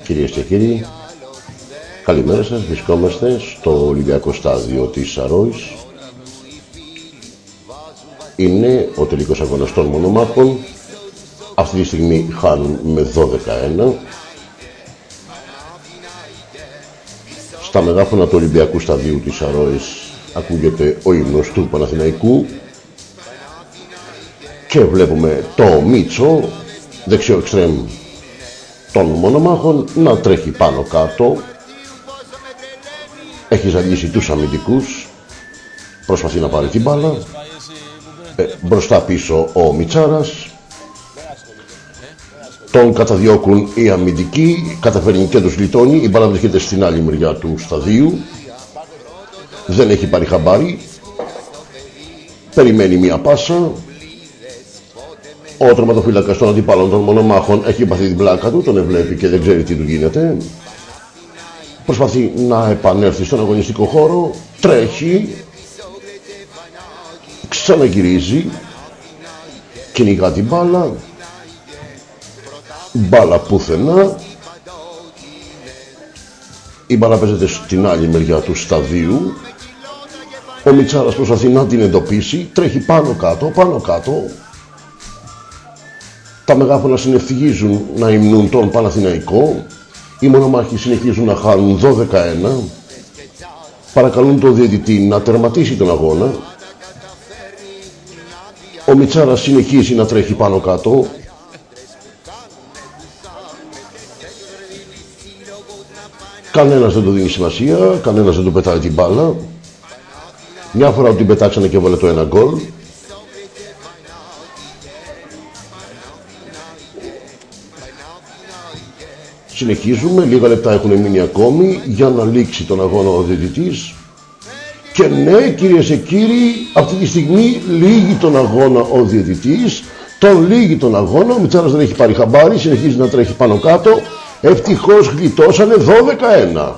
Κυρίες και κύριοι, καλημέρα σας. Βρισκόμαστε στο Ολυμπιακό στάδιο της Σαρόης. Είναι ο τελικός αγώνας των μονομάχων. Αυτή τη στιγμή χάνουν με 12-1. Στα μεγάφωνα του Ολυμπιακού σταδίου της Σαρόης ακούγεται ο ύμνος του Παναθηναϊκού και βλέπουμε το Μίτσο, δεξιό εξτρέμ των μονομάχων, να τρέχει πάνω κάτω. Έχει ζαλίσει τους αμυντικούς, προσπαθεί να πάρει την μπάλα. Μπροστά πίσω ο Μιτσάρας, τον καταδιώκουν οι αμυντικοί, καταφέρνει και τους λιτώνει. Η μπάλα βρίσκεται στην άλλη μεριά του σταδίου, δεν έχει πάρει χαμπάρι, περιμένει μία πάσα. Ο τερματοφύλακας των αντιπάλων των μονομάχων έχει πάθει την πλάκα του, τον ευλέπει και δεν ξέρει τι του γίνεται. Προσπαθεί να επανέλθει στον αγωνιστικό χώρο, τρέχει, ξαναγυρίζει, κυνηγά την μπάλα, μπάλα πουθενά. Η μπάλα παίζεται στην άλλη μεριά του σταδίου. Ο Μιτσάρας προσπαθεί να την εντοπίσει, τρέχει πάνω κάτω. Τα μεγάφωνα συνευθυγίζουν να υμνούν τον Παναθηναϊκό. Οι μονομάχοι συνεχίζουν να χάνουν 12-1. Παρακαλούν τον διαιτητή να τερματίσει τον αγώνα. Ο Μιτσάρας συνεχίζει να τρέχει πάνω κάτω. Κανένας δεν του δίνει σημασία, κανένας δεν του πετάει την μπάλα. Μια φορά την πετάξανε και βάλε το ένα γκολ. Συνεχίζουμε, λίγα λεπτά έχουν μείνει ακόμη για να λήξει τον αγώνα ο διαιτητής. Και ναι, κυρίες και κύριοι, αυτή τη στιγμή λύγει τον αγώνα ο διαιτητής. Τον λύγει τον αγώνα, ο Μιτσάρας δεν έχει πάρει χαμπάρι, συνεχίζει να τρέχει πάνω κάτω. Ευτυχώς γλιτώσανε 12-1.